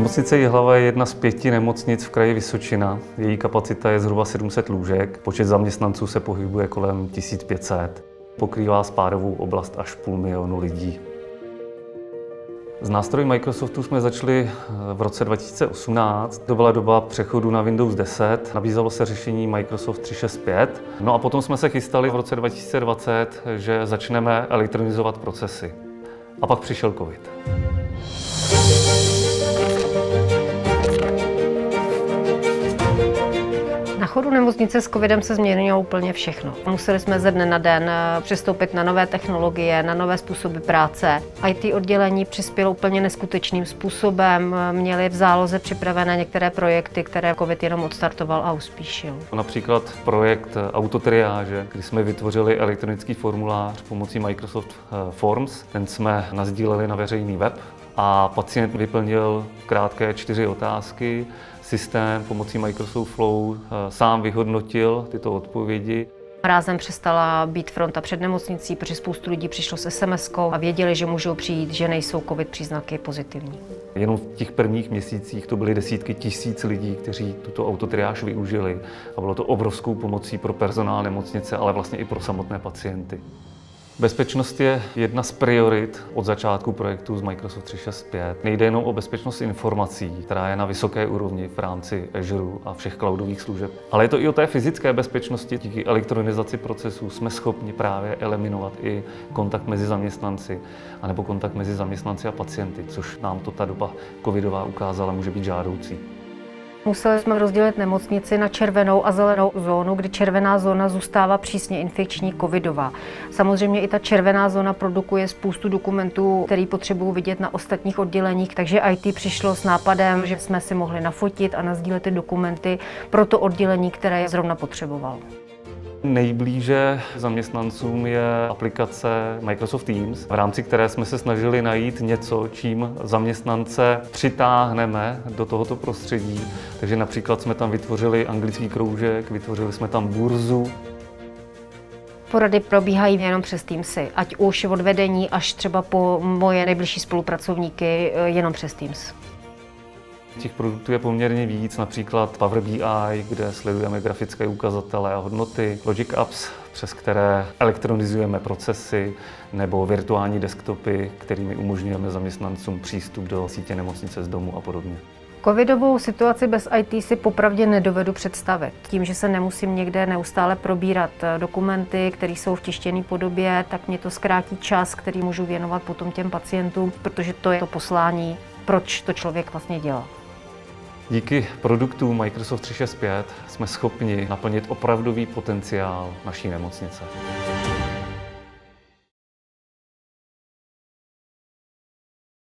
Nemocnice Jihlava je jedna z 5 nemocnic v kraji Vysočina. Její kapacita je zhruba 700 lůžek, počet zaměstnanců se pohybuje kolem 1500. Pokrývá spádovou oblast až 500 000 lidí. S nástroji Microsoftu jsme začali v roce 2018. To byla doba přechodu na Windows 10. Nabízelo se řešení Microsoft 365. No a potom jsme se chystali v roce 2020, že začneme elektronizovat procesy. A pak přišel COVID. Na chodu nemocnice s covidem se změnilo úplně všechno. Museli jsme ze dne na den přistoupit na nové technologie, na nové způsoby práce. IT oddělení přispělo úplně neskutečným způsobem. Měli v záloze připravené některé projekty, které covid jenom odstartoval a uspíšil. Například projekt autotriáže, kdy jsme vytvořili elektronický formulář pomocí Microsoft Forms. Ten jsme nasdíleli na veřejný web a pacient vyplnil krátké 4 otázky. Systém pomocí Microsoft Flow sám vyhodnotil tyto odpovědi. Rázem přestala být fronta před nemocnicí, protože spoustu lidí přišlo s SMS-kou a věděli, že můžou přijít, že nejsou covid příznaky pozitivní. Jenom v těch prvních měsících to byly desítky tisíc lidí, kteří tuto autotriáž využili a bylo to obrovskou pomocí pro personál nemocnice, ale vlastně i pro samotné pacienty. Bezpečnost je jedna z priorit od začátku projektu z Microsoft 365. Nejde jenom o bezpečnost informací, která je na vysoké úrovni v rámci Azure a všech cloudových služeb, ale je to i o té fyzické bezpečnosti. Díky elektronizaci procesů jsme schopni právě eliminovat i kontakt mezi zaměstnanci, anebo kontakt mezi zaměstnanci a pacienty, což nám to ta doba covidová ukázala, může být žádoucí. Museli jsme rozdělit nemocnici na červenou a zelenou zónu, kdy červená zóna zůstává přísně infekční covidová. Samozřejmě i ta červená zóna produkuje spoustu dokumentů, který potřebují vidět na ostatních odděleních, takže IT přišlo s nápadem, že jsme si mohli nafotit a nasdílet ty dokumenty pro to oddělení, které je zrovna potřeboval. Nejblíže zaměstnancům je aplikace Microsoft Teams, v rámci které jsme se snažili najít něco, čím zaměstnance přitáhneme do tohoto prostředí. Takže například jsme tam vytvořili anglický kroužek, vytvořili jsme tam burzu. Porady probíhají jenom přes Teamsy, ať už od vedení až třeba po moje nejbližší spolupracovníky jenom přes Teams. Těch produktů je poměrně víc, například Power BI, kde sledujeme grafické ukazatele a hodnoty, Logic Apps, přes které elektronizujeme procesy, nebo virtuální desktopy, kterými umožňujeme zaměstnancům přístup do sítě nemocnice z domu a podobně. Covidovou situaci bez IT si popravdě nedovedu představit. Tím, že se nemusím někde neustále probírat dokumenty, které jsou v tištěné podobě, tak mě to zkrátí čas, který můžu věnovat potom těm pacientům, protože to je to poslání, proč to člověk vlastně dělá. Díky produktům Microsoft 365 jsme schopni naplnit opravdový potenciál naší nemocnice.